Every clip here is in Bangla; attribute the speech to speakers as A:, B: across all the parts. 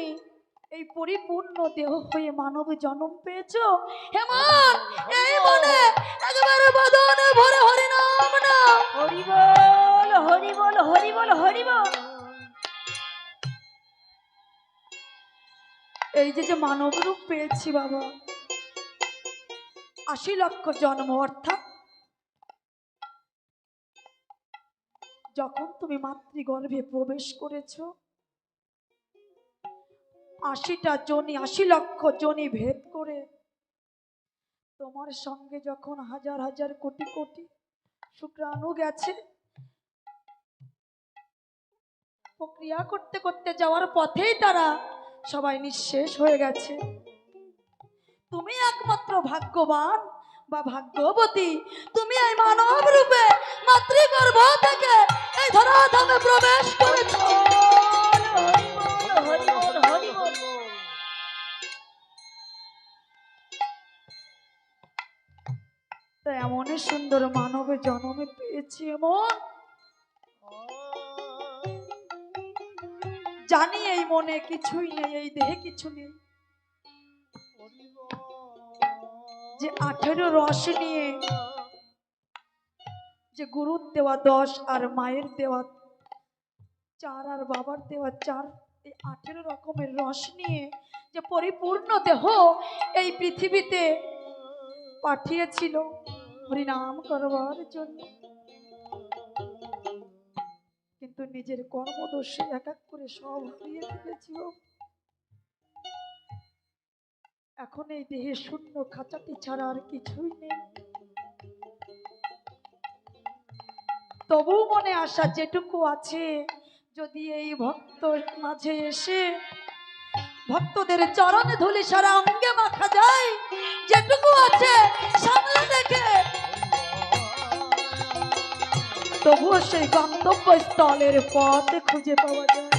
A: তুমি এই পরিপূর্ণ দেহ হয়ে মানব জন্ম পেয়েছো। হেমন এই মনে একেবারে বদনে ভরে হরি নাম না। হরি বল হরি বল হরি বল হরি বল। এই যে মানব রূপ পেয়েছি বাবা, ৮০ লক্ষ জন্ম, অর্থাৎ যখন তুমি মাতৃগর্ভে প্রবেশ করেছো ৮০টা জনি, ৮০ লক্ষ জনি ভেদ করে তোমার সঙ্গে যখন হাজার হাজার কোটি কোটি শুক্রাণু গেছে, প্রক্রিয়া করতে করতে যাওয়ার পথেই তারা সবাই নিঃশেষ হয়ে গেছে। তুমি একমাত্র ভাগ্যবান বা ভাগ্যবতী, তুমি এই মানব রূপে মাতৃগর্ভ থেকে এই ধরাধামে প্রবেশ করেছো। এমন সুন্দর মানবে জন্মে পেয়েছি, এমন জানি এই মনে কিছুই নেই, এই দেহে কিছু নেই, যে 18 রস নিয়ে যে গুরুর দেওয়া 10 আর মায়ের দেওয়া 4 আর বাবার দেওয়া 4, এই 18 রকমের রস নিয়ে যে পরিপূর্ণ দেহ এই পৃথিবীতে পাঠিয়েছিল হরিনাম করবার জন্য, কিন্তু নিজের কর্মদোষে এক এক করে সব হারিয়ে ফেলেছিল। এখন এই দেহে শূন্য খাঁচাটি ছাড়া আর কিছুই নেই। তবু মনে আশা যেটুকু আছে, যদি এই ভক্ত মাঝে এসে ভক্তদের চরণ ধুলি সারা অঙ্গে মাখা যায়, যেটুকু আছে সামনে দেখে তবুও সেই গন্তব্য স্থলের পথ খুঁজে পাওয়া যায়।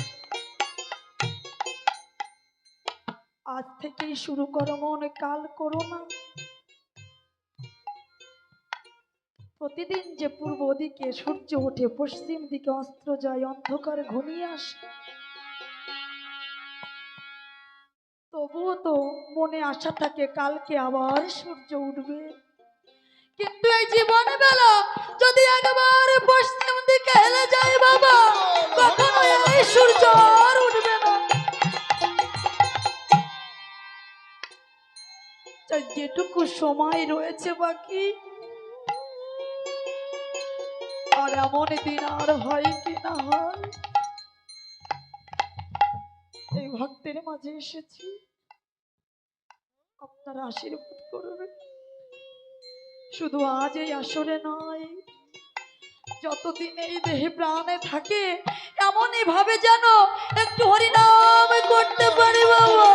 A: আজ থেকেই শুরু করো মনে, কাল করো না। প্রতিদিন যে পূর্ব দিকে সূর্য ওঠে, পশ্চিম দিকে অস্ত যায়, অন্ধকার ঘনিয়ে আসে, তবুও তো মনে আশা থাকে কালকে আবার সূর্য উঠবে। কিন্তু এই জীবন বেলা যদি একবার পশ্চিম দিকে হেলে যায় বাবা, কখনো এই সূর্য আর উঠবে না। যেটুকু সময় রয়েছে বাকি, আর এমন দিন আর হয় কি না হয়, এই ভক্তের মাঝে এসেছি, আপনারা আশীর্বাদ করবেন। শুধু আজ এই আসরে নয়, যতদিন এই দেহে প্রাণে থাকে এমনই ভাবে যেন একটু হরিনাম করতে পারি বাবা।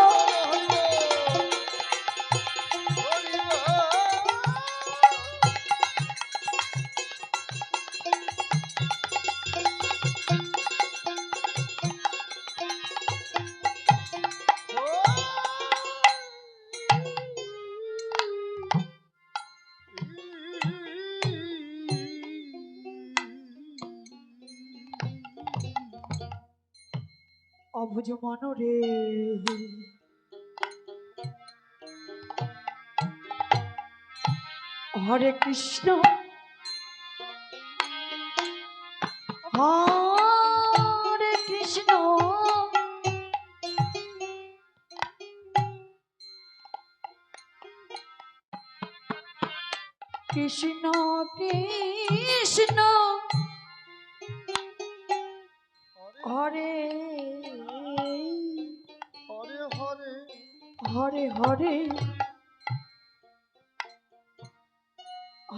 A: অভুজ মনরে হরে কৃষ্ণ হরে কৃষ্ণ কৃষ্ণ কৃষ্ণ হরে হরে হরে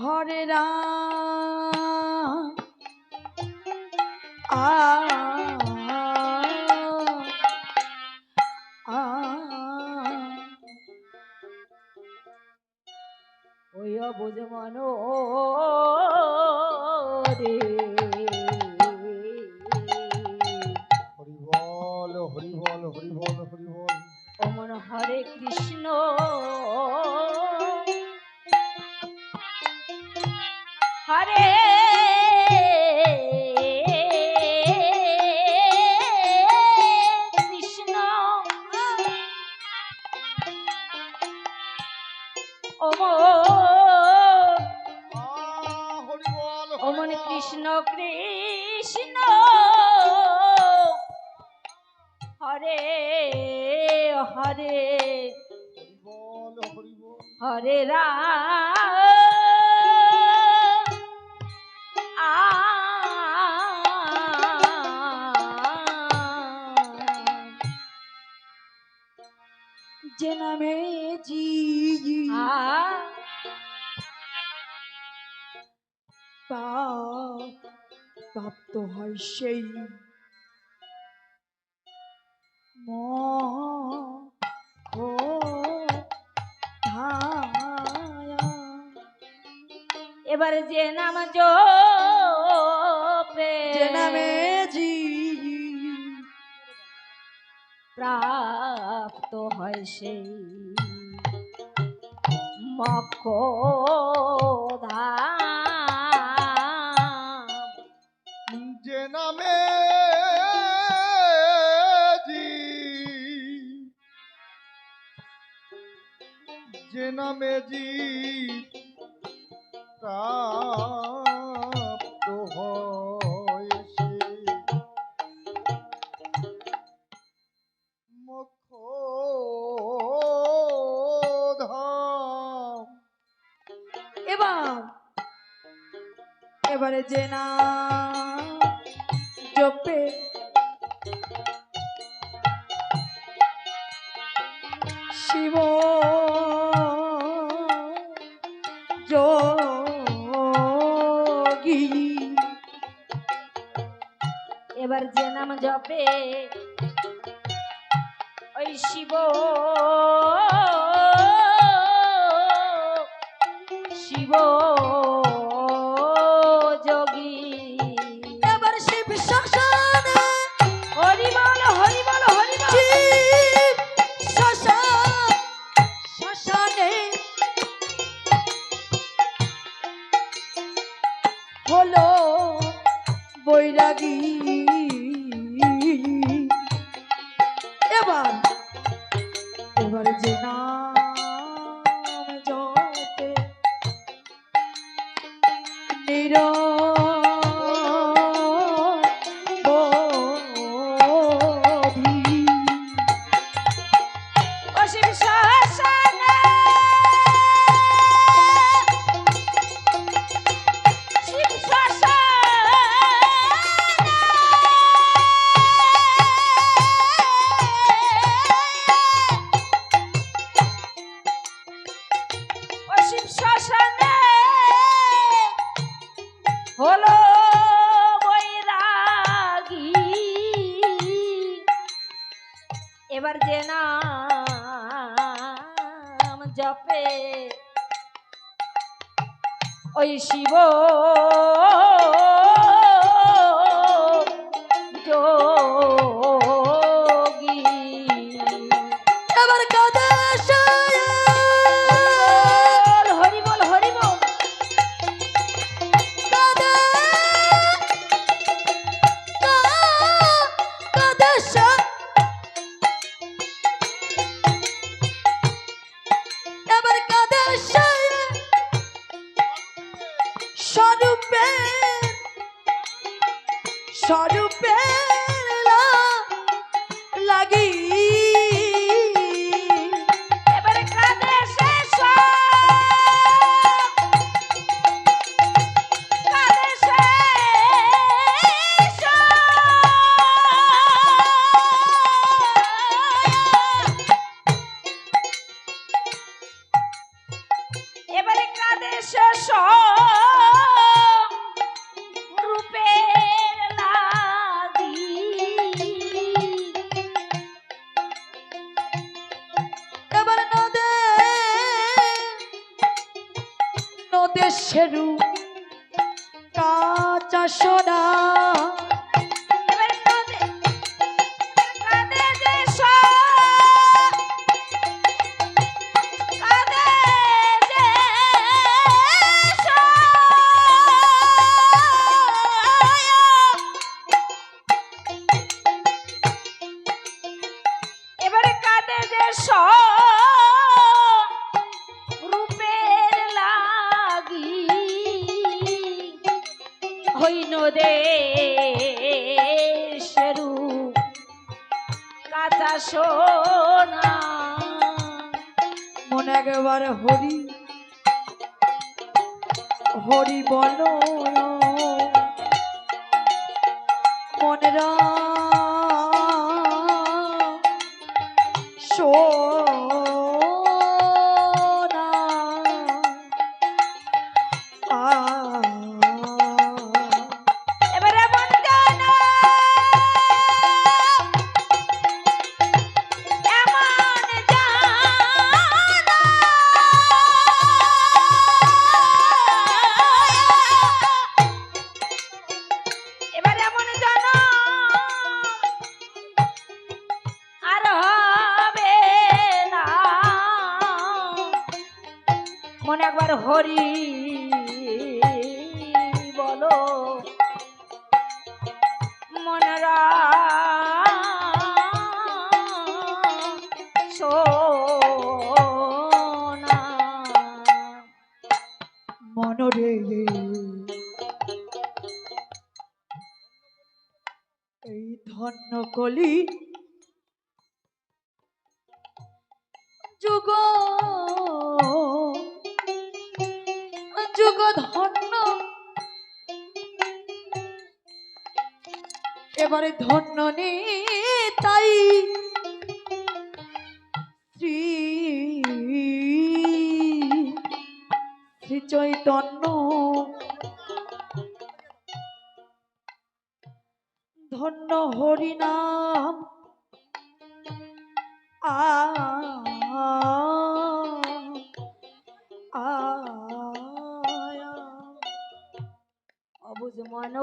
A: হরে রাম ওই অবুঝ মনো রে। হরি বল হরি বল হরি বল হরি বল। অমর হরে কৃষ্ণ হরে কৃষ্ণ
B: কৃষ্ণ কৃষ্ণ হরে হরে হরে
A: যে নামে জি প্রাপ্ত হয় সেই
B: এবারে যে নাম জপে
A: যে নামে জি
B: প্রাপ্ত হয় সেই মোক্ষধাম
C: যে নামে যে নামে প্রাপ্ত হয় সে মোক্ষধাম।
A: এবারে যে না জপে শিব যোগী
B: এবার যে নাম জপে ওই শিব শিব যোগী
A: এবার শিব শ্মশানে
B: হরি বল হরি বল হরি বল
A: শিব শ্মশানে হলো বৈরাগী এবার যে নাম জপে নিরবধি
B: ও শিব শ্মশানে শিব শ্মশানে হলো বৈরাগী এবার যে নাম জপে ওই শিব যোগী
A: এবার কাদেশ
B: হরি বল হরি বল
A: কাদেশ এবার কাদেশ স্বরূপে স্বরূপে লাগি
B: এবারে কাঁদে শেষ কাঁদে শেষ এবারে কাঁদে শেষ রূপের লাগি
A: এবার নদেশের কাঁচা সোনা
B: এবারে কাঁদে যে কাঁদে যে এবারে কাঁদে যে রূপের লাগি হইন দেশেরু কাঁচা সোনা।
A: মনে একবার হরি হরি বলো মনেরা সোনা
B: এবারে মন জানা এমন জানা এবারে এমন জানা আর হবে না। মনে একবার হরি বলো মনরা সোনা।
A: মনরে এই ধন্য কলি যুগ যুগ ধন্য এবারে ধন্য নে তাই শ্রী শ্রী চৈতন্য ধন্য হরিনাম
B: অবুঝ মন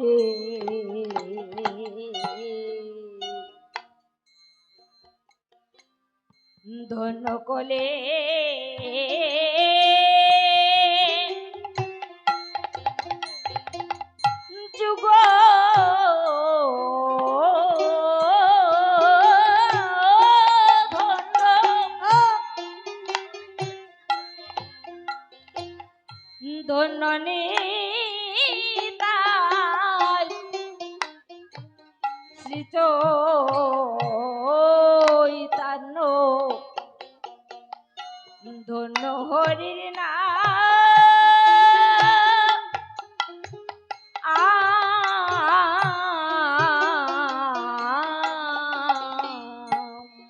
B: রে ধন্য কলে যুগ ধন্য নিতাই শ্রী চৈতন্য ধন্য হরির নাম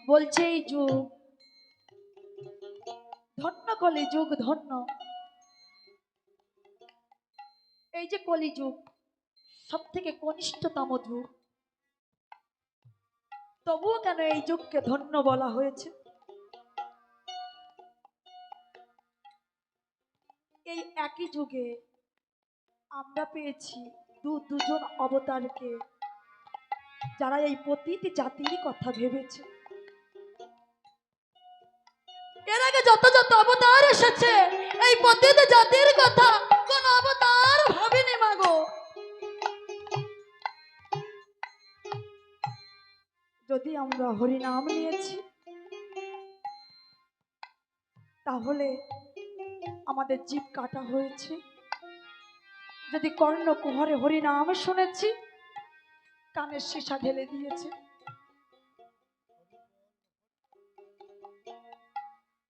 A: বলছে এই যুগ ধন্য কলি যুগ ধন্য এই যে কলি যুগ সব থেকে কনিষ্ঠতম যুগ তবুও কেন এই যুগকে ধন্য বলা হয়েছে? এই একই যুগে আমরা পেয়েছি দুজন অবতারকে যারা এই পতিত জাতির কথা ভেবেছে। এর আগে যত যত অবতার এসেছে এই পতিত জাতির কথা কোন অবতার ভাবেনি মাগো। যদি আমরা হরিনাম নিয়েছি তাহলে আমাদের জীব কাটা হয়েছে। যদি কর্ণ কুহরে হরিনাম শুনেছি কানের সীসা ঢেলে দিয়েছে।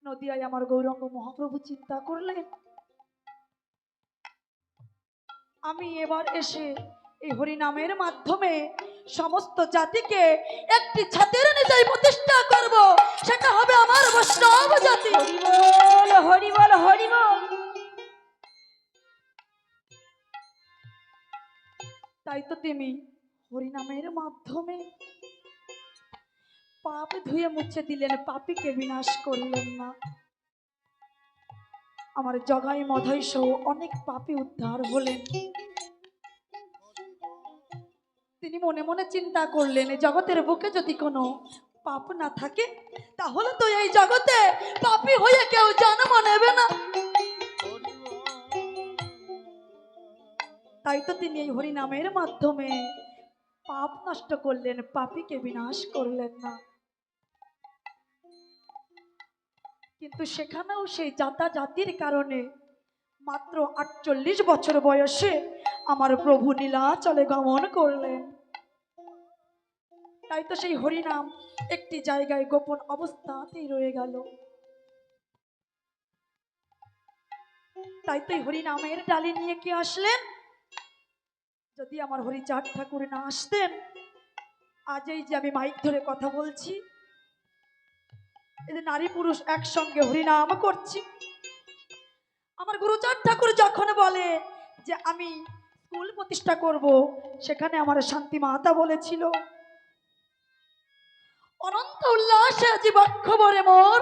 A: নদিয়ায় আমার গৌরাঙ্গ মহাপ্রভু চিন্তা করলেন আমি এবার এসে এই হরিনামের মাধ্যমে সমস্ত জাতিকে একটি ছাতির নিচে প্রতিষ্ঠা করব, সেটা হবে আমার বৈষ্ণব জাতি।
B: হরিবল হরিবল হরিবল।
A: তাই তো তিনি হরিনামের মাধ্যমে পাপ ধুয়ে মুছে দিলেন, পাপীকে বিনাশ করলেন না। আমার জগাই মধয় সহ অনেক পাপী উদ্ধার হলেন। তিনি মনে মনে চিন্তা করলেন জগতের বুকে যদি কোনো পাপ না থাকে তাহলে তো এই জগতে পাপী হয়ে কেউ জন্ম নেবে না। তাই তো তিনি এই হরিনামের মাধ্যমে পাপ নষ্ট করলেন, পাপীকে বিনাশ করলেন না। কিন্তু সেখানেও সেই জাতা জাতির কারণে মাত্র 48 বছর বয়সে আমার প্রভু নীলাচলে গমন করলেন। তাই তো সেই হরিনাম একটি জায়গায় গোপন অবস্থাতেই রয়ে গেল। তাই তো এই হরিনামের ডালি নিয়ে কি আসলেন? যদি আমার হরিচাঁদ ঠাকুর না আসতেন, আজ এই যে আমি মাইক ধরে কথা বলছি, এই যে নারী পুরুষ একসঙ্গে হরিনাম করছি, আমার গুরুচাঁদ ঠাকুর যখন বলে যে আমি স্কুল প্রতিষ্ঠা করব, সেখানে আমার শান্তি মাতা বলেছিল, অনন্ত উল্লাসে জীবক্ষ ভরে মোর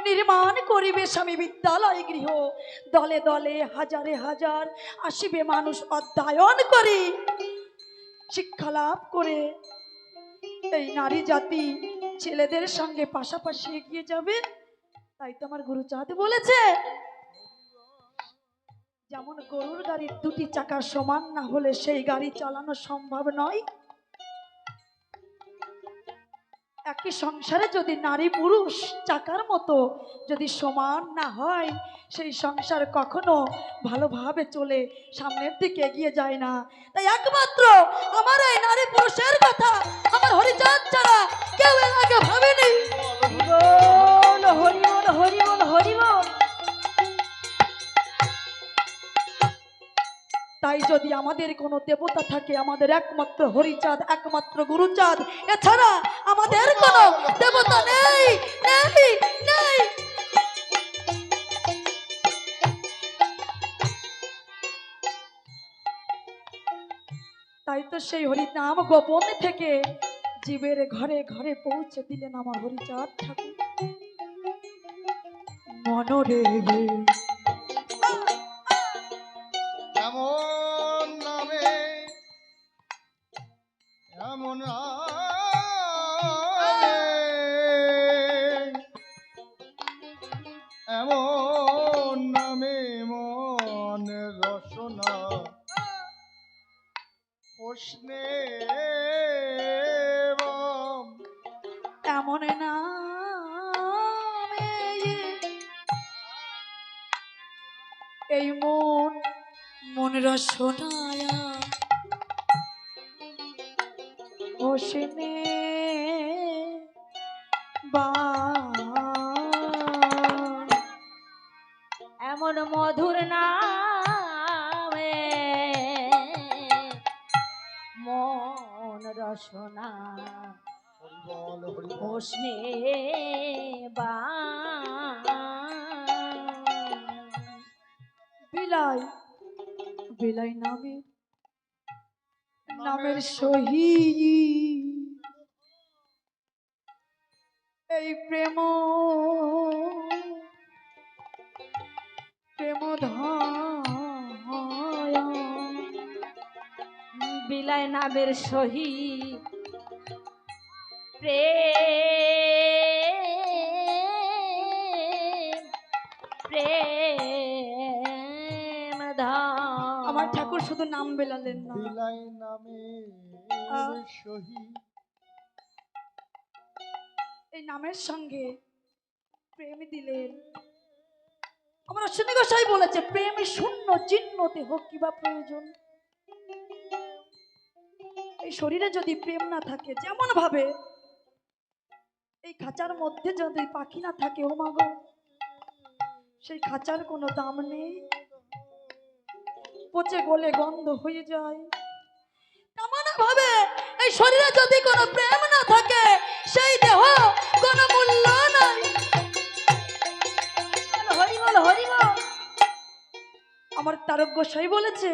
A: নির্মাণ করিবে স্বামী বিদ্যালয় গৃহ, দলে দলে হাজারে হাজার আসিবে মানুষ অধ্যয়ন করে, শিক্ষা লাভ করে এই নারী জাতি ছেলেদের সঙ্গে পাশাপাশি এগিয়ে যাবে। তাই তো আমার গুরুচাঁদ বলেছে, যেমন গরুর গাড়ির দুটি চাকা সমান না হলে সেই গাড়ি চালানো সম্ভব নয়, একই সংসারে যদি নারী পুরুষ চাকার মতো যদি সমান না হয়, সেই সংসার কখনো ভালোভাবে চলে সামনের দিকে এগিয়ে যায় না। তাই একমাত্র আমার এই নারী পুরুষের কথা আমার হরিচাঁদ ছাড়া কেউ এর আগে ভাবেনি।
B: বল হরি বল হরি বল হরি বল।
A: তাই যদি আমাদের কোনো দেবতা থাকে, আমাদের একমাত্র হরিচাঁদ, একমাত্র গুরুচাঁদ, এছাড়া আমাদের কোনো দেবতা নেই নেই নেই। তাই তো সেই হরিনাম গোপন থেকে জীবের ঘরে ঘরে পৌঁছে দিলেন আমার হরিচাঁদ ঠাকুর। মনরে
C: এমন নামে এমন নামে এমন নামে মন রসনা প্রশ্নে
A: এমন নামে এই মন মন রসনায়া হোসেনে বা
B: এমন মধুর নামে মন রসনা
C: হরিবল হরিবল
B: হোসনে বা
A: বিলাই বিলাই নামে নামের সহি এই প্রেম প্রেম ধায়া
B: বিলায় নামের সহি প্রেম প্রেম ধাম।
A: আমার ঠাকুর শুধু নাম বেলালেন না,
C: বিলাই নামে
A: আহ।
C: সহি
A: এই নামের সঙ্গে প্রেম দিলেন। আমার অশ্বিনী গোসাই বলেছে, প্রেম শূন্য চিহ্নতে হোক কিবা প্রয়োজন। এই শরীরে যদি প্রেম না থাকে, যেমন ভাবে এই খাঁচার মধ্যে যদি পাখি না থাকে, ও মাগো সেই খাঁচার কোনো দাম নেই, পচে গলে গন্ধ হয়ে যায়। তেমন ভাবে এই শরীরে যদি কোনো প্রেম না থাকে, সেই দেহ কোনো মূল্য নাই।
B: হরি বল হরি বল।
A: আমার তারক গোসাই বলেছে,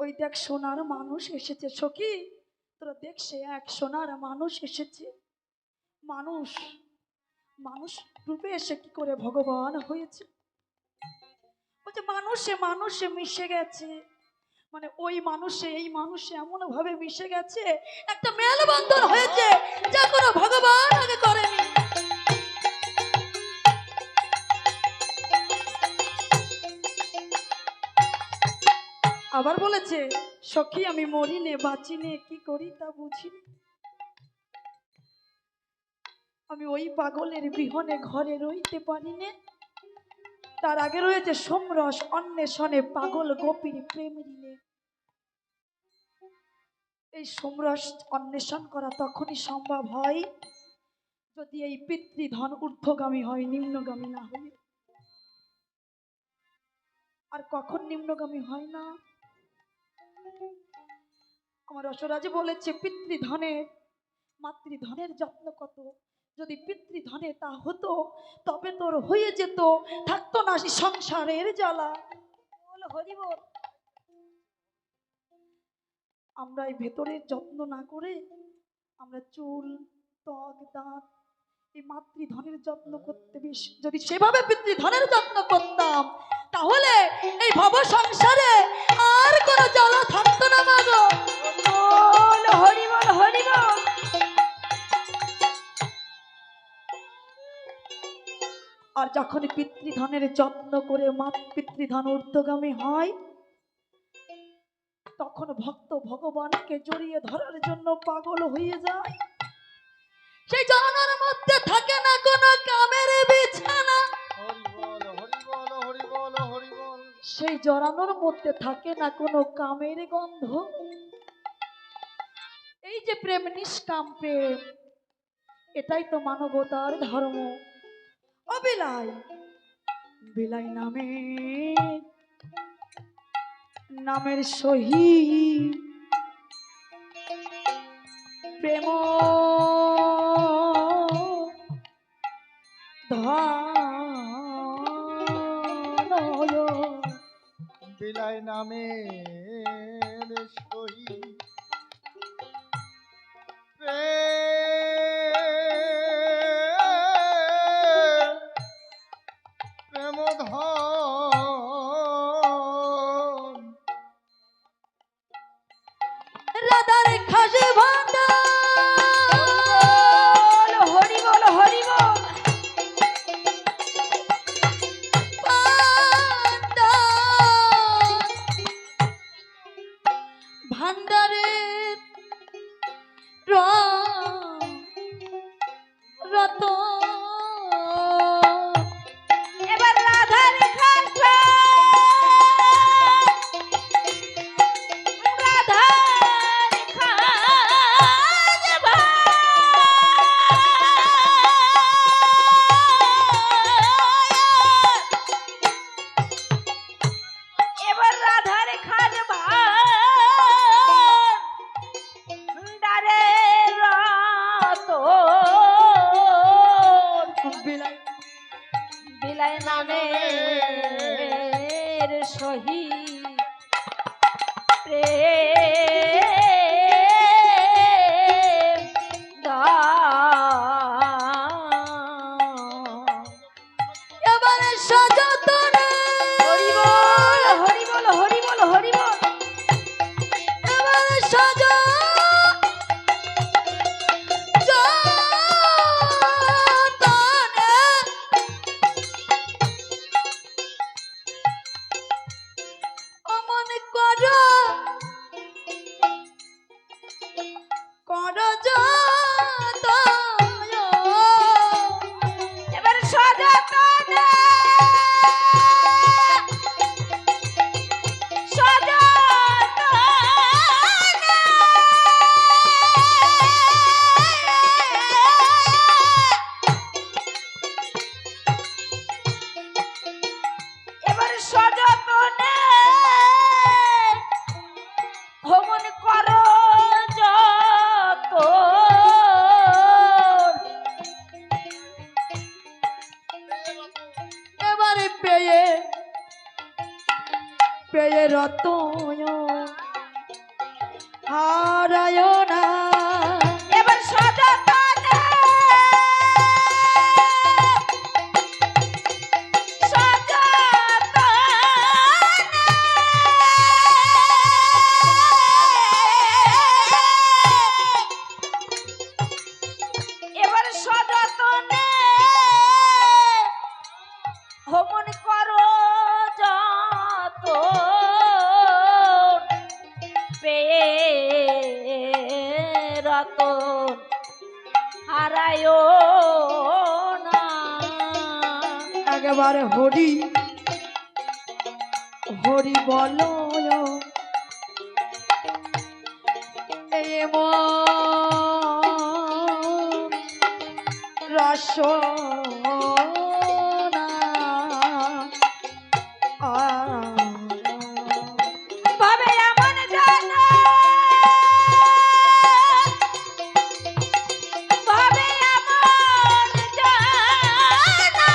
A: ওই দেখ সোনার মানুষ এসেছে সখী, তোরা দেখ সে এক সোনার মানুষ এসেছে। মানুষ মানুষ রূপে এসে কি করে ভগবান হয়েছে? বলছে মানুষে মানুষে মিশে গেছে, মানে ওই মানুষে এই মানুষে এমন ভাবে মিশে গেছে, একটা মেলবন্ধন হয়েছে যা কোনো ভগবান আগে করেনি। আবার বলেছে, সখী আমি মরি নে বাঁচি নে কি করি তা বুঝি নে। আমি ওই পাগলের বিহনে ঘরে রইতে পারি নে। তার আগে রয়েছে সোমরস অন্বেষণে পাগল গোপীর প্রেম ঋণে। এই সোমরস অন্বেষণ করা তখনই সম্ভব হয় যদি এই পিতৃধন ঊর্ধ্বগামী হয়, নিম্নগামী না হয়। আর কখন নিম্নগামী হয় না? আমার রসরাজি বলেছে পিতৃধনের মাতৃধনের যত্ন কত। যদি পিতৃধনে তা হতো তবে তোর হয়ে যেত, থাকতো না সংসারের জ্বালা।
B: বল হরি বল।
A: আমরা এই ভেতরের যত্ন না করে আমরা চুল, ত্বক, দাঁত, এই মাতৃধনের যত্ন করতে বেশি। যদি সেভাবে পিতৃধনের যত্ন করতাম তাহলে এই ভব সংসারে আর কোনো জ্বালা থাকতো না মাগো।
B: বল হরি বল হরি বল।
A: আর যখন পিতৃধনের যত্ন করে পিতৃধন ঊর্ধ্বগামী হয় তখন ভক্ত ভগবানকে জড়িয়ে ধরার জন্য পাগল হয়ে যায়। সেই জড়ানোর মধ্যে থাকে না কোনো কামের বিছানা।
C: হরি বল হরি বল হরি বল হরি বল।
A: সেই জড়ানোর মধ্যে থাকে না কোনো কামের গন্ধ। এই যে প্রেম, নিষ্কাম প্রেম, এটাই তো মানবতার ধর্ম। অবিলাই বিলাই নামের সহিত প্রেম
C: বিলাই নামের সহিত প্রেম ধন
A: রাধার খাসে
B: বল হরি বল হরি বল।
A: ভান্ডারে রত
B: এবার রাধার খাসা রাধার খাস এবার রাধার খাস ভান্ডারে রত
A: বিলাই
B: বিলাই নামের সহি প্রেম দান।
A: এবারে সযতনে
B: হরি বল হরি বল হরি বল হরি বল।
A: এবারে সযতনে অমন করো করো যতন।
B: এবার সযতনে এবার সযতনে ভ্রমণ করো যত
A: এবারে পেয়ে পেয়ে রতন হারায় না।
B: এবার সযতনে এবার সযতনে ভ্রমণ করো যত পেয়ে রতন হারায়ও না।
A: একেবারে হরি হরি বল রসনা
B: ভাবে এমন জানা ভাবে এমন জানা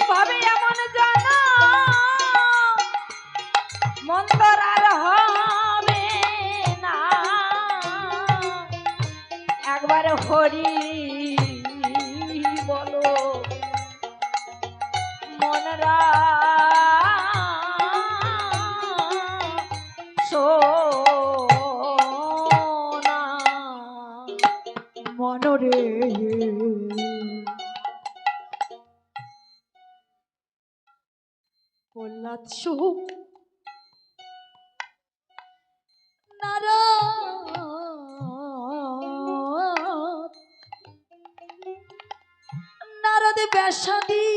B: ভাবে এমন জানা মন্দর আর হবে না একবার হরি বলো মনরা সোনা
A: মনরে প্রহ্লাদ সুখ নারদ ব্যাসাদি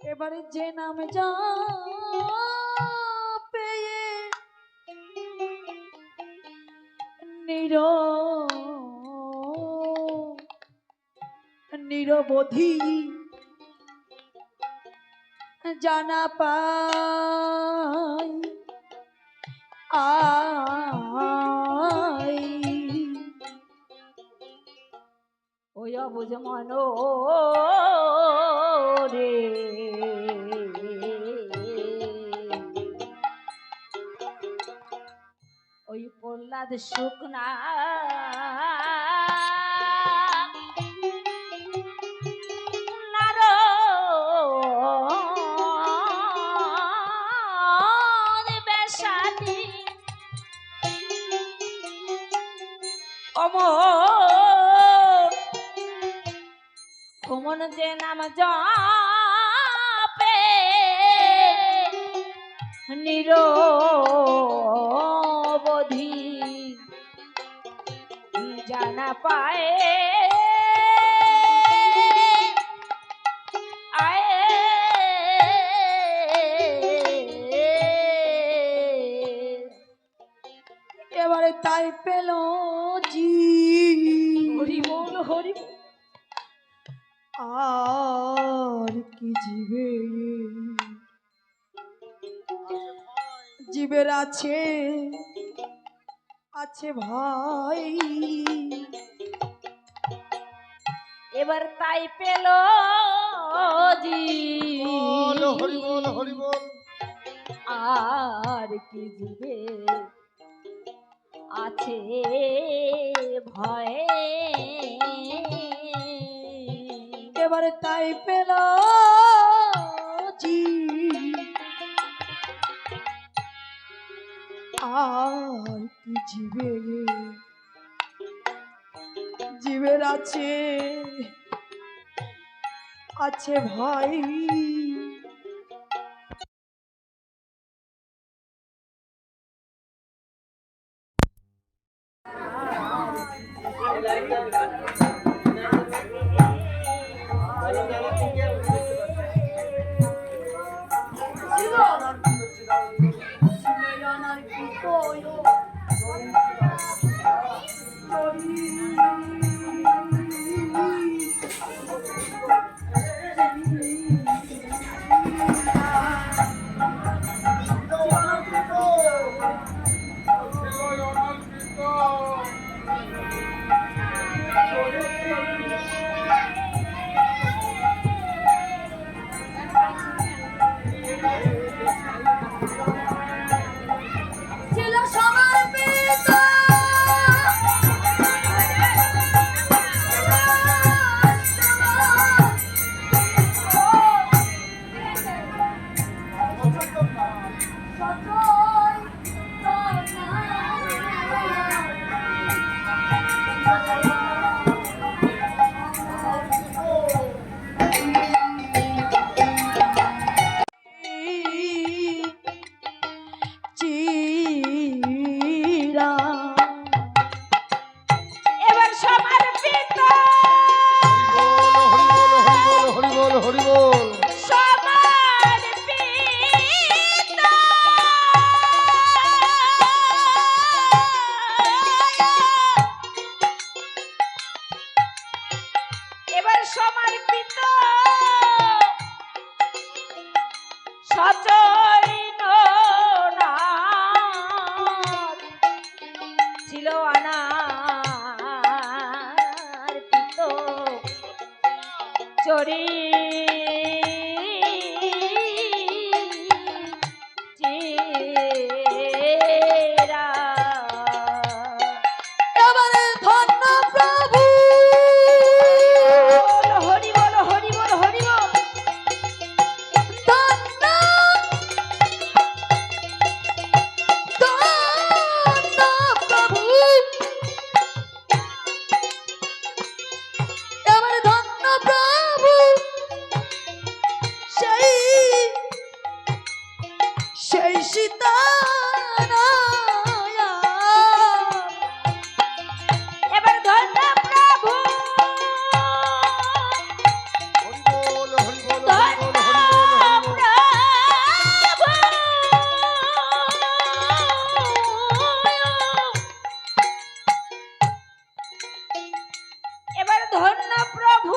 A: এবারে যে নাম যা পেয়ে নিরবধি জানা পাই আই
B: ওই অবুঝ মন রে ওই প্রহ্লাদ শুকনা নারদ বেশাদি অমর কুমন যে নাম জপে নিরবধি জানা পায় আয়ে
A: এবারে তাই পেল জি
B: হরি বল হরি বল।
A: আর কি জীবের আছে আছে ভাই
B: এবার তাই পেল জি
C: বল হরি বল হরি বল
B: আর কি জীবে আছে ভয়
A: এবারে তাই পেল জি আর কি জীবের আছে আছে ভাই
B: চৈতনাথ ছিল আনার পিত চরি
A: এবারে ধন্য প্রভু
B: হরি বল হরি বল হরি বল
A: ধন্য ধন্য প্রভু এবারে ধন্য প্রভু সেই সেই সীতানায়া
B: এবার ধন্য প্রভু
C: হরি বল হরি বল হরি
B: ধন্য
C: বল হরি বল হরি বল
B: এবার ধন্য প্রভু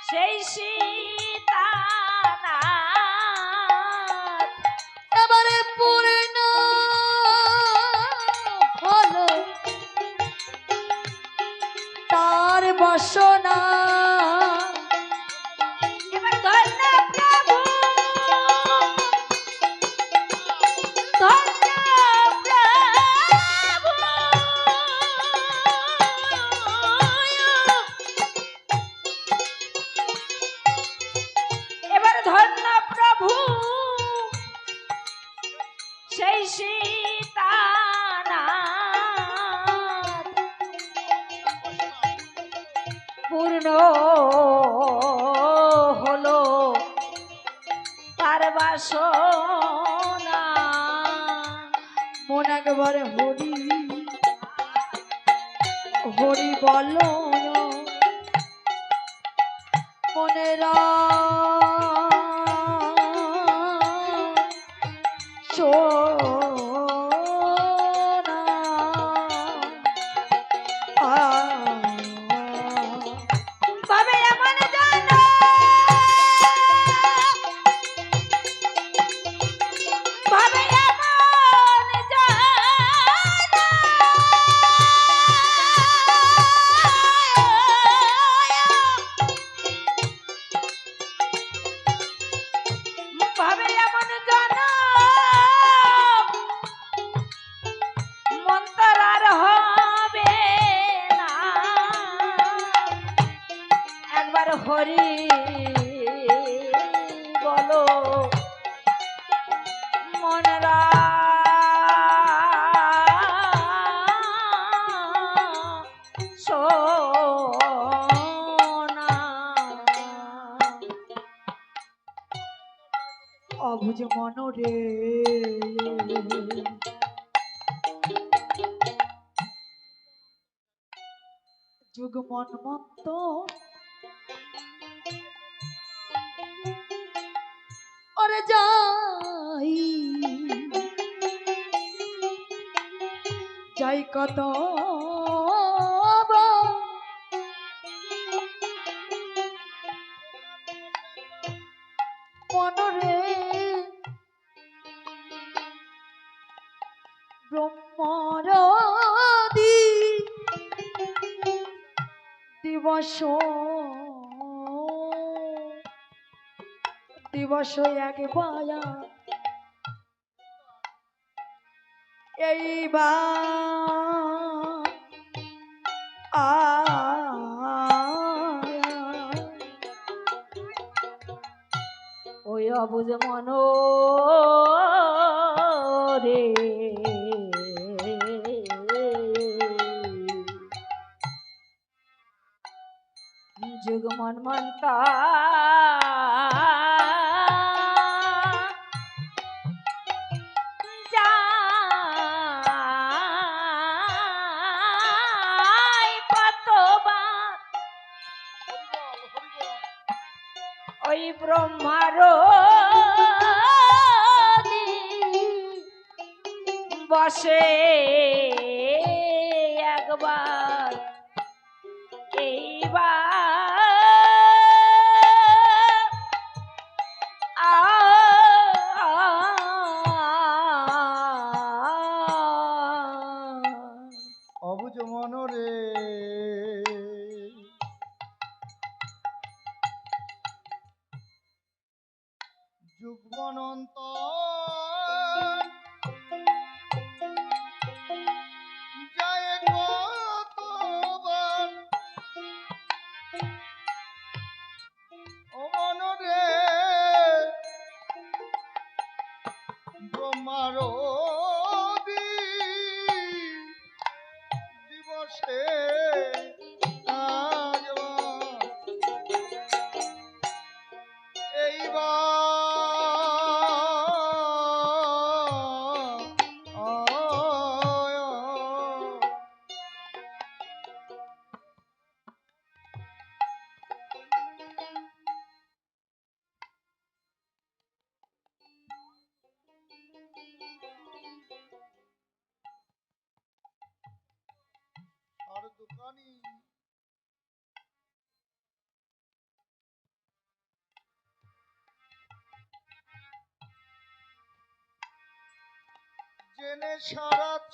B: সেই সীতানাথ
A: এবারে পূর্ণ হলো তার বাসনা
B: এবার ধন্য প্রভু ধন্য প্রভু এবার ধন্য প্রভু সেই সীতানাথ পূর্ণ হলো তার বাসনা
A: মন একবারে হরি হরি বলো মনেরা সোনা
B: ভাবে এমন জানো ভাবে এমন জানো ভাবে এমন জানো মন্তর আর হবে না একবার হরি বলো মনরা সোনা
A: অভুজ মনরে যুগ মন মন্ত ওরে যাই যাই কত মনরে ব্রহ্মরদি দিবস দিবস একবায়া এইবার
B: ওই অবুজ মন রে যুগ মন মন্তা যাই কতবার ওই ব্রহ্মার বসে একবার এইবার
C: অবুজ মনরে যুগ্মনন্ত যায় কতবার ও মনরে ব্রহ্মার দিবসে আজ আর দোকানি জেনে সারাত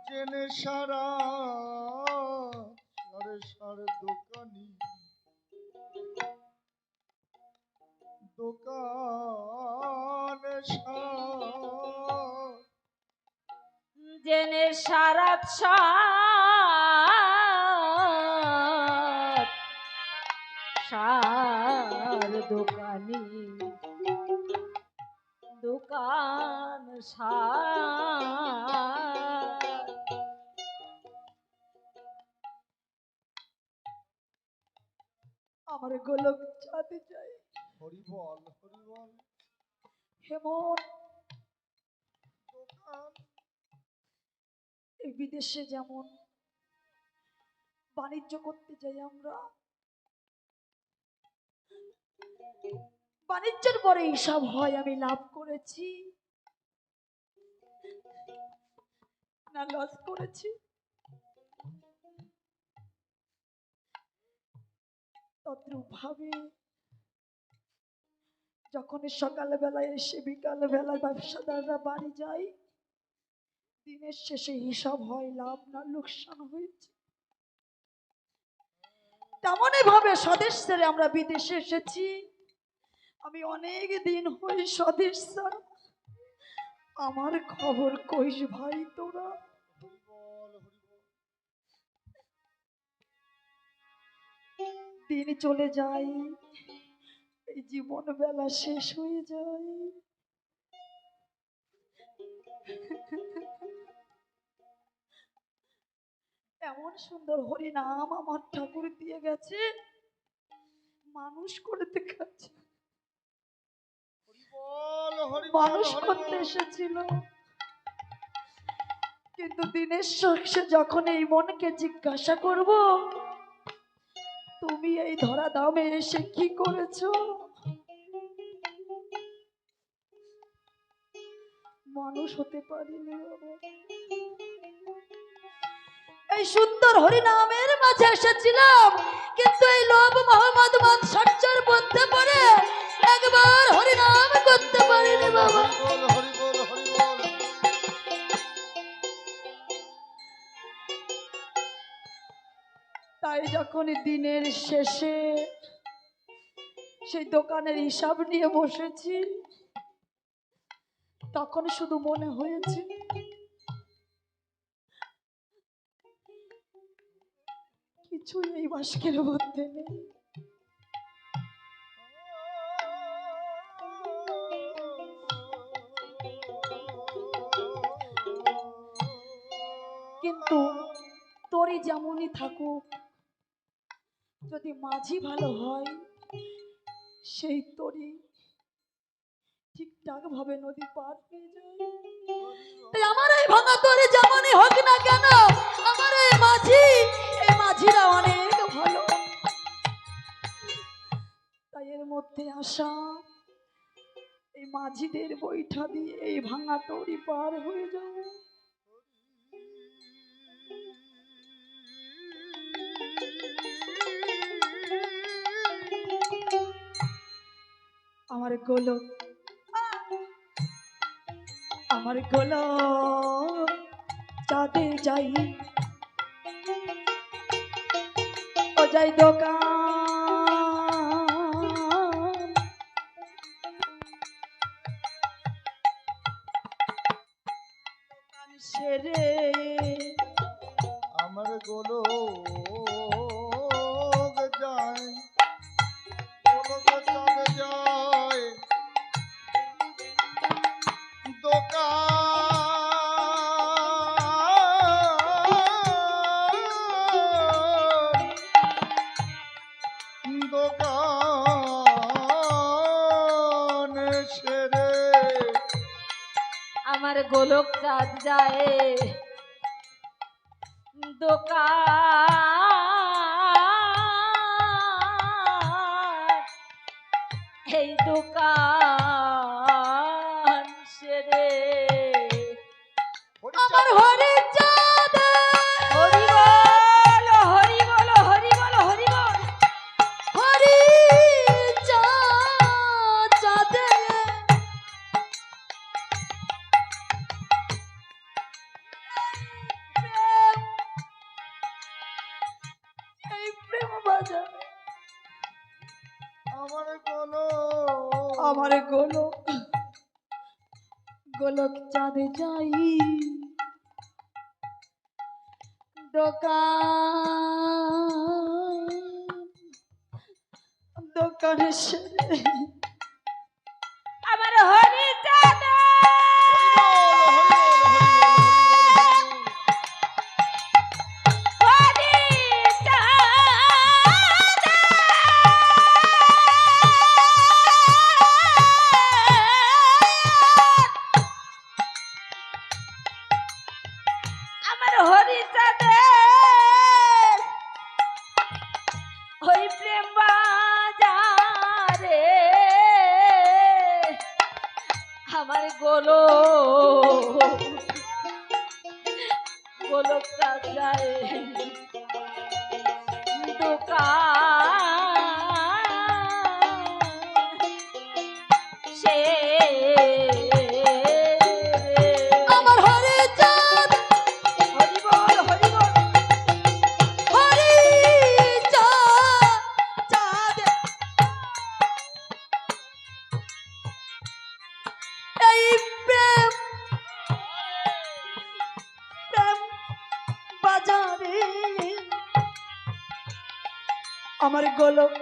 C: জেনে সারা সারে সারে দোকানি দোকানে
B: জেনে সারাত সার দোকানি দোকান সার
A: আমার গোলক চাঁদে যাই।
C: হরিবল হরিবল
A: হেমন,
C: দোকান
A: এই বিদেশে যেমন বাণিজ্য করতে যাই আমরা, বাণিজ্যের পরে হিসাব হয় আমি লাভ করেছি না লস করেছি। তদ্রূপ ভাবে যখন সকালবেলায় এসে বিকালবেলা ব্যবসাদাররা বাড়ি যায়, দিনের শেষে হিসাব হয় লাভ না লোকসান হয়েছে। তেমনই ভাবে স্বদেশ ছেড়ে আমরা বিদেশে এসেছি। আমি অনেক দিন হই স্বদেশ ছাড়া, আমার খবর কইস ভাই তোরা।
C: হরিবল হরিবল
A: দিন চলে যায়, এই জীবন বেলা শেষ হয়ে যায়। এমন সুন্দর হরিনাম আমার ঠাকুর দিয়ে গেছে, মানুষ করে দেখাচ্ছে।
C: হরিবল হরিবল
A: মানুষ করতে
C: হরিবল
A: এসেছিল, কিন্তু দিনের শেষে যখন এই মনকে জিজ্ঞাসা করব, তুমি এই ধরা দামে এসে কি করেছো, মানুষ হতে পারিনি বাবা। এই সুন্দর হরিনামের মাঝে এসেছিলাম, কিন্তু এই লোভ মোহাম্মদ মাৎসর্যের মধ্যে পড়ে একবার হরিনাম করতে পারিনি বাবা।
C: হরিবল হরিবল হরিবল
A: তাই যখন দিনের শেষে সেই দোকানের হিসাব নিয়ে বসেছি, তখন শুধু মনে হয়েছে কিছুই এই বাস্কের মধ্যে নেই। কিন্তু তোরই যেমনই থাকুক, যদি মাঝি ভালো হয়, সেই তোরই ঠিকঠাক ভাবে নদী পার হয়ে যায়। তাই আমার এই ভাঙা তোরে যেমনই হোক না কেন, আমার এই মাঝিরা অনেক ভালো। তাই এর মধ্যে আসা মাঝিদের বৈঠা দিয়ে এই ভাঙা তরি পার হয়ে যাব। আমার গোলক, আমার গোলক চাঁদে যাই, ও যাই দোকান, সেরে
C: আমার যায়, গোলক চাঁদে যায়, দোকান সেরে
B: আমার গোলক চাঁদ যায় দোকান, এই দোকান সেরে
A: আমার হরি চাঁদ,
B: হরি বল হরি বল হরি বল হরি বল।
A: হরি চাঁদ চাঁদে এই প্রেম বাজার,
C: আমার
A: আমার গোলক, গোলক চাঁদে যাই দোকান, দোকানে সেরে
B: আমার হরি চাঁদ, হরি চাঁদ, আমার হরি চাঁদে ওই প্রেম বাজারে আমার গোলক চাঁদ যায় দোকান সে
A: আমার হরি চাঁদ,
B: হরি বল হরি বল।
A: হরি চাঁদ চাঁদে এই প্রেম, প্রেম বাজারে আমার গোলক,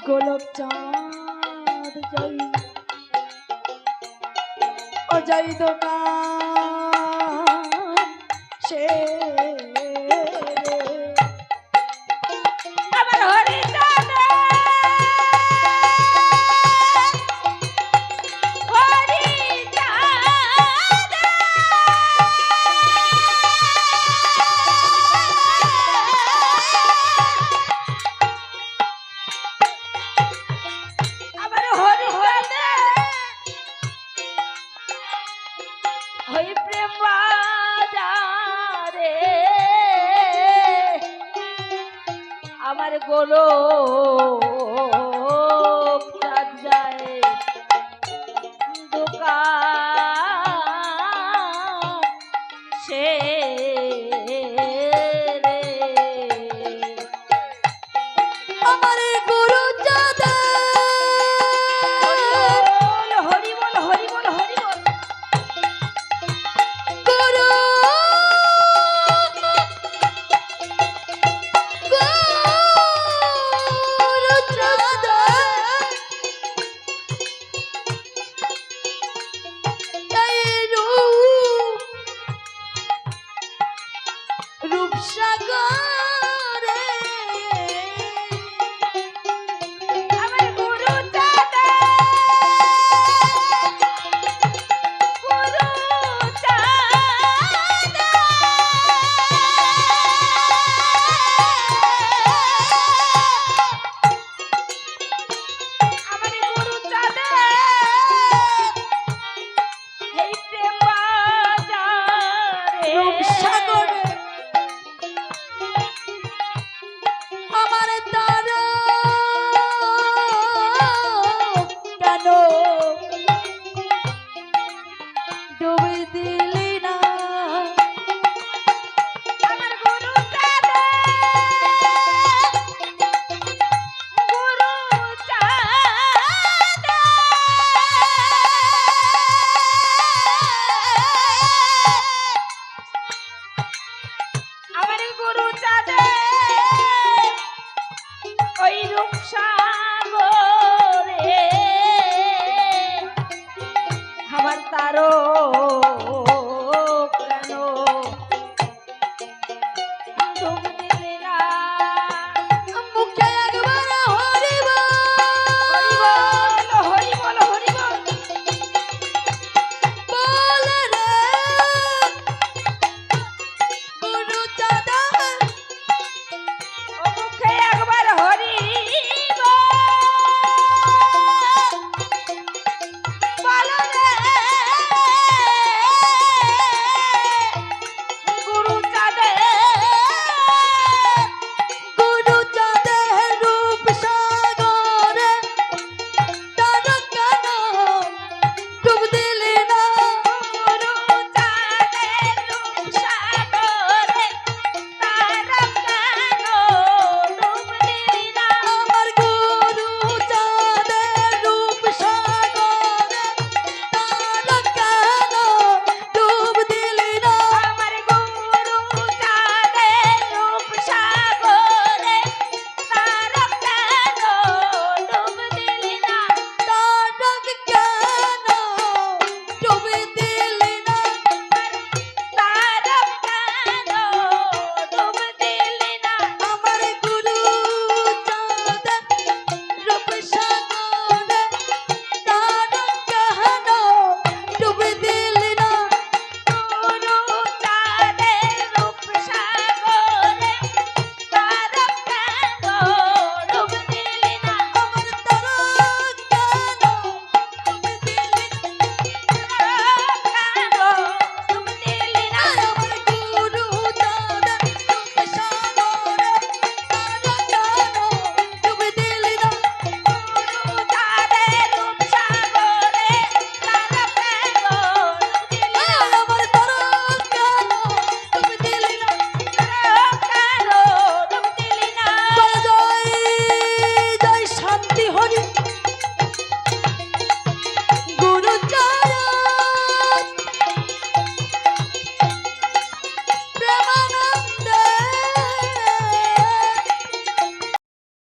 A: গোলক চাঁদ যাই, ও যাই দোকান সে